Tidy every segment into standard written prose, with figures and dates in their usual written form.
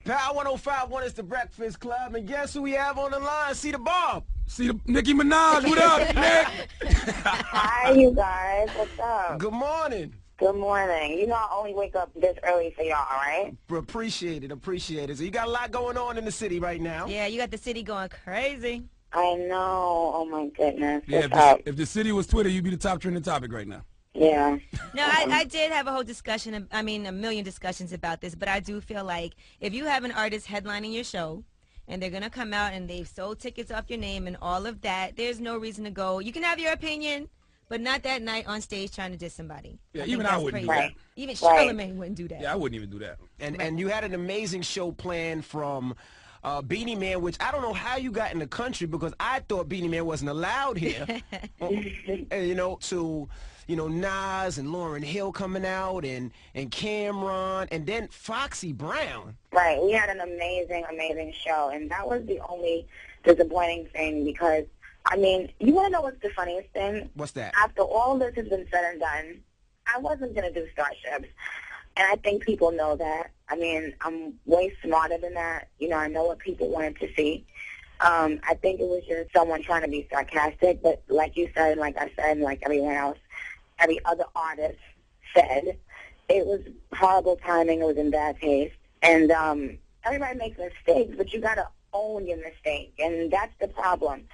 Power 105.1 is the Breakfast Club, and guess who we have on the line? See the Bob. See the Nicki Minaj. What up, Nick? Hi, you guys. What's up? Good morning. Good morning. You know I only wake up this early for y'all, right? Appreciate it, appreciate it. So you got a lot going on in the city right now. Yeah, you got the city going crazy. I know. Oh, my goodness. Yeah, if the city was Twitter, you'd be the top trending topic right now. Yeah. No, I did have a whole discussion, I mean a million discussions about this, but I do feel like if you have an artist headlining your show and they're going to come out and they've sold tickets off your name and all of that, there's no reason to go. You can have your opinion, but not that night on stage trying to diss somebody. Yeah, even I wouldn't do that. Even Charlamagne wouldn't do that. Yeah, I wouldn't even do that. And you had an amazing show planned from Beanie Man, which I don't know how you got in the country because I thought Beanie Man wasn't allowed here. You know, to Nas and Lauryn Hill coming out and Cameron and then Foxy Brown. Right. We had an amazing, amazing show, and that was the only disappointing thing because, I mean, you want to know what's the funniest thing? What's that? After all this has been said and done, I wasn't going to do Starships, and I think people know that. I mean, I'm way smarter than that. You know, I know what people wanted to see. I think it was just someone trying to be sarcastic, but like you said, and like I said, and like everyone else, every other artist said, it was horrible timing, it was in bad taste, and everybody makes mistakes, but you got to own your mistake, and that's the problem.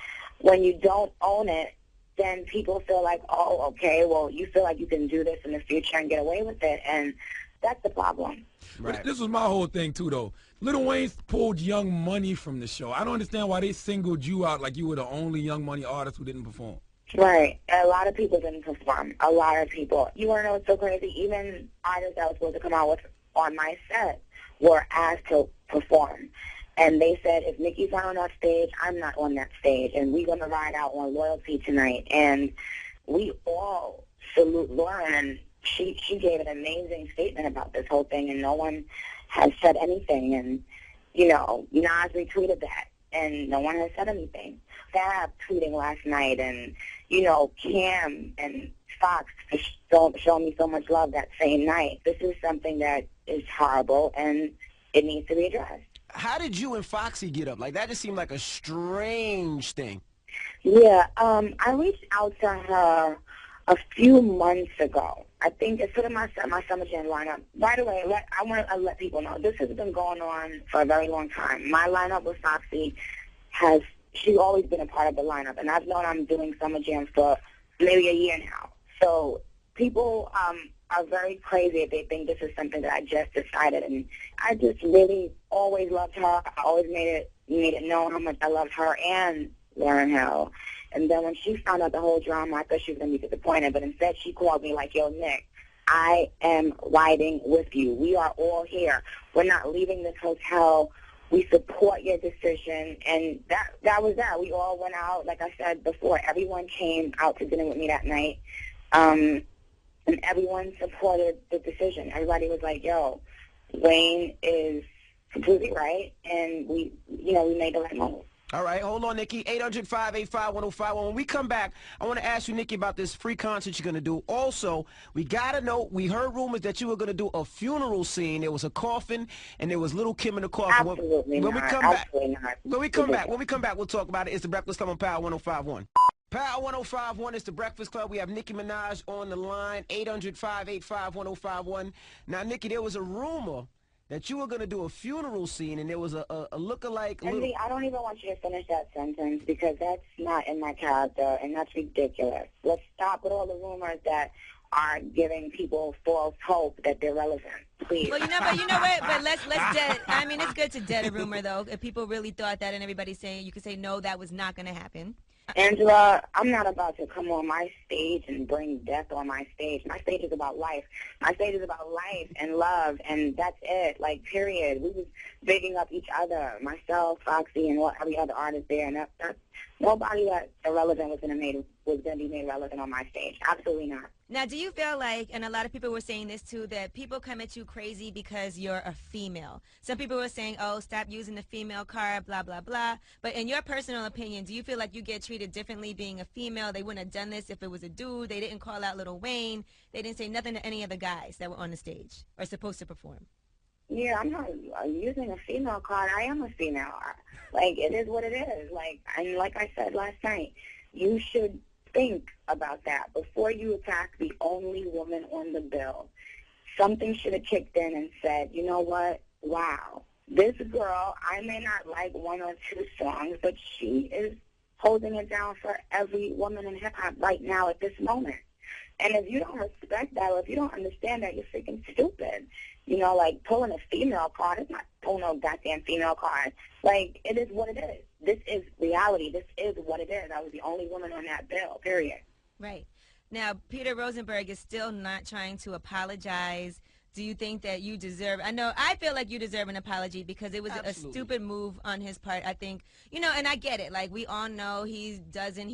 When you don't own it, then people feel like, oh, okay, well, you feel like you can do this in the future and get away with it, and that's the problem. Right. This was my whole thing, too, though. Lil Wayne pulled Young Money from the show. I don't understand why they singled you out like you were the only Young Money artist who didn't perform. Right. A lot of people didn't perform. A lot of people. You want to know what's so crazy? Even artists that was supposed to come out with on my set were asked to perform. And they said, if Nicki's not on that stage, I'm not on that stage. And we're going to ride out on loyalty tonight. And we all salute Lauren. And she gave an amazing statement about this whole thing. And no one has said anything. And, you know, Nas retweeted that. And no one has said anything. Fab tweeting last night, and, you know, Cam and Fox showing me so much love that same night. This is something that is horrible, and it needs to be addressed. How did you and Foxy get up? Like, that just seemed like a strange thing. Yeah, I reached out to her a few months ago. I think it's sort of my Summer Jam lineup. By the way, I want to let people know, this has been going on for a very long time. My lineup with Foxy she's always been a part of the lineup, and I've known I'm doing Summer Jam for maybe a year now. So people are very crazy if they think this is something that I just decided, and I just really always loved her. I always made it known how much I loved her and Lauryn Hill. And then when she found out the whole drama, I thought she was going to be disappointed, but instead she called me like, yo, Nick, I am riding with you. We are all here. We're not leaving this hotel. We support your decision, and that was that. We all went out, like I said before. Everyone came out to dinner with me that night, and everyone supported the decision. Everybody was like, yo, Wayne is completely right, and we made the right move. All right, hold on, Nicki. 800-585-1051. When we come back, I want to ask you, Nicki, about this free concert you're going to do. Also, we got to know, we heard rumors that you were going to do a funeral scene. There was a coffin, and there was Little Kim in the coffin. Absolutely when not. We come back, Absolutely not. When we come back, we'll talk about it. It's the Breakfast Club on Power 105.1. Power 105.1 is the Breakfast Club. We have Nicki Minaj on the line, 800-585-1051. Now, Nicki, there was a rumor that you were going to do a funeral scene, and there was a look-alike... Andy, I don't even want you to finish that sentence because that's not in my character, and that's ridiculous. Let's stop with all the rumors that are giving people false hope that they're relevant. Please. Well, you know what? But let's dead. I mean, it's good to dead a rumor, though. If people really thought that and everybody's saying, you could say, no, that was not going to happen. Angela, I'm not about to come on my stage and bring death on my stage. My stage is about life. My stage is about life and love, and that's it, like, period. We was bigging up each other, myself, Foxy, and every other artist there, and that's nobody that's irrelevant was going to be made relevant on my stage. Absolutely not. Now, do you feel like, and a lot of people were saying this too, that people come at you crazy because you're a female? Some people were saying, oh, stop using the female card, blah, blah, blah. But in your personal opinion, do you feel like you get treated differently being a female? They wouldn't have done this if it was a dude. They didn't call out Lil Wayne. They didn't say nothing to any of the guys that were on the stage or supposed to perform. Yeah, I'm not using a female card. I am a female. Like, it is what it is. Like, and like I said last night, you should think about that before you attack the only woman on the bill. Something should have kicked in and said, you know what? Wow, this girl, I may not like one or two songs, but she is holding it down for every woman in hip-hop right now at this moment. And if you don't respect that, or if you don't understand that, you're freaking stupid. You know, like pulling a female card, it's not pulling no goddamn female card. Like, it is what it is. This is reality. This is what it is. I was the only woman on that bill, period. Right. Now, Peter Rosenberg is still not trying to apologize. Do you think that you deserve, I feel like you deserve an apology because it was Absolutely. a stupid move on his part. I think, and I get it. Like, we all know he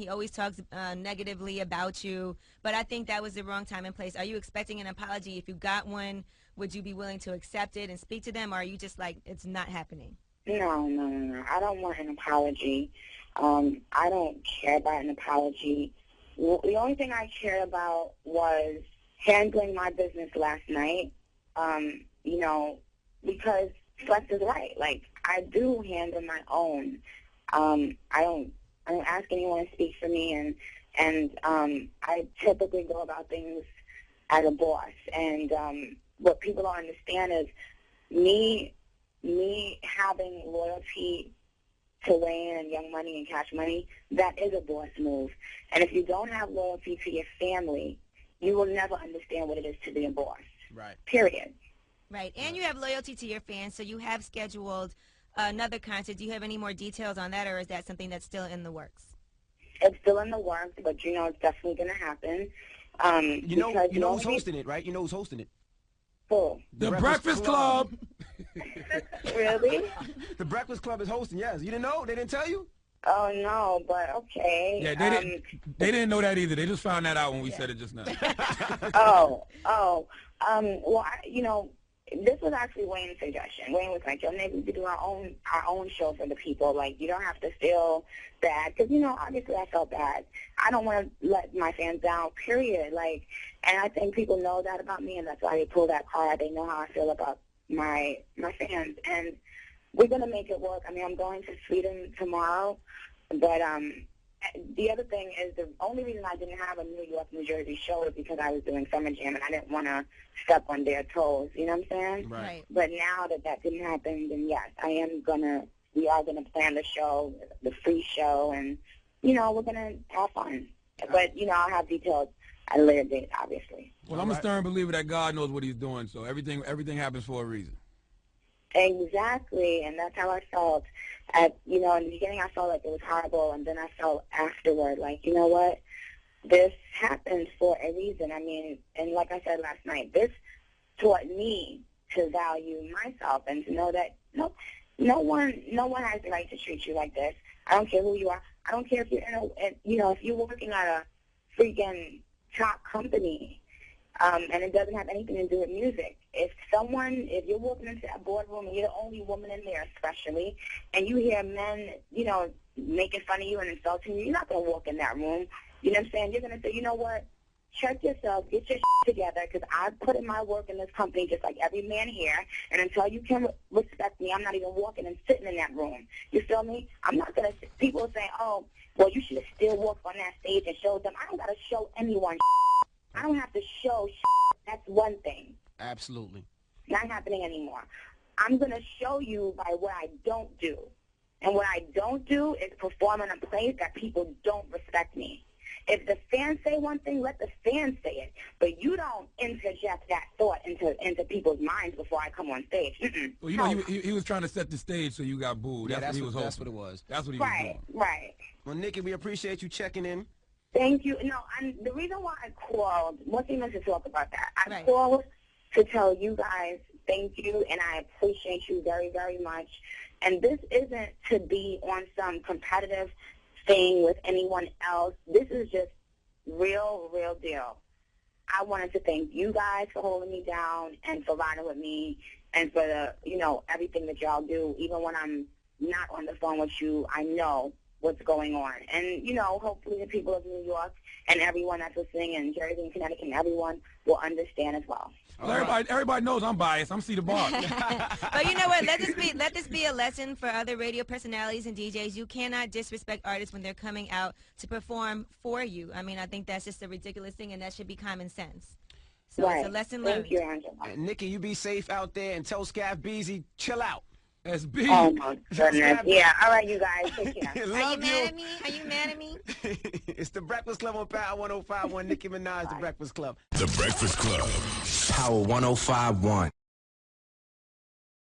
always talks negatively about you, but I think that was the wrong time and place. Are you expecting an apology? If you got one, would you be willing to accept it and speak to them, or are you just like, it's not happening? No. I don't want an apology. I don't care about an apology. The only thing I cared about was handling my business last night. Because Flex is right. Like, I do handle my own. I don't ask anyone to speak for me, and I typically go about things as a boss. And what people don't understand is me having loyalty to Wayne and Young Money and Cash Money, that is a boss move. And if you don't have loyalty to your family, you will never understand what it is to be a boss. Right. Period. Right. And you have loyalty to your fans, so you have scheduled another concert. Do you have any more details on that, or is that something that's still in the works? It's still in the works, but it's definitely going to happen. You know who's hosting it, right? You know who's hosting it? Who? The Breakfast Club. Really? The Breakfast Club is hosting, yes. You didn't know? They didn't tell you? Oh, no, but okay. Yeah, they didn't know that either. They just found that out when we said it just now. Well, this was actually Wayne's suggestion. Wayne was like, yo, maybe we could do our own show for the people. Like, you don't have to feel bad. Because, obviously I felt bad. I don't want to let my fans down, period. Like, and I think people know that about me, and that's why they pull that card. They know how I feel about my fans. And we're going to make it work. I mean, I'm going to Sweden tomorrow. But the other thing is the only reason I didn't have a New York, New Jersey show is because I was doing Summer Jam, and I didn't want to step on their toes. You know what I'm saying? Right. But now that didn't happen, then yes, we are going to plan the show, the free show, and, we're going to have fun. But, I'll have details at a later date, obviously. Well, I'm a stern believer that God knows what he's doing, so everything happens for a reason. Exactly, and that's how I felt. In the beginning I felt like it was horrible, and then I felt afterward like, you know what, this happened for a reason. I mean, and like I said last night, this taught me to value myself and to know that no one has the right to treat you like this. I don't care who you are. I don't care if you're if you're working at a freaking top company. And it doesn't have anything to do with music. If you're walking into that boardroom and you're the only woman in there especially, and you hear men, making fun of you and insulting you, you're not going to walk in that room. You know what I'm saying? You're going to say, you know what, check yourself, get your together, because I put in my work in this company just like every man here, and until you can respect me, I'm not even walking and sitting in that room. You feel me? I'm not going to, people say, oh, well, you should have still walked on that stage and showed them. I don't got to show anyone. I don't have to show. That's one thing. Absolutely. Not happening anymore. I'm going to show you by what I don't do. And what I don't do is perform in a place that people don't respect me. If the fans say one thing, let the fans say it. But you don't interject that thought into people's minds before I come on stage. Mm-mm. Well, he was trying to set the stage so you got booed. Yeah, That's what he was hoping. That's what it was. That's what he was doing. Right. Well, Nikki, we appreciate you checking in. Thank you. No, and the reason why I called, wasn't even to talk about that. I Right. called to tell you guys thank you, and I appreciate you very, very much. And this isn't to be on some competitive thing with anyone else. This is just real deal. I wanted to thank you guys for holding me down and for riding with me and for the, everything that y'all do. Even when I'm not on the phone with you, I know what's going on. And, you know, hopefully the people of New York and everyone that's listening in Jersey and Connecticut and everyone will understand as well. Well, everybody knows I'm biased. I'm Cedar Bar. But you know what? Let this be a lesson for other radio personalities and DJs. You cannot disrespect artists when they're coming out to perform for you. I mean, I think that's just a ridiculous thing, and that should be common sense. So Right. it's a lesson learned. Thank you, Angela. And Nikki, you be safe out there, and tell Scaff Beezy, chill out. SB. Oh, my goodness. Yeah, all right, you guys. Take care. Are you mad at me? Are you mad at me? It's the Breakfast Club on Power 105.1. Nicki Minaj, The Breakfast Club. The Breakfast Club. Power 105.1.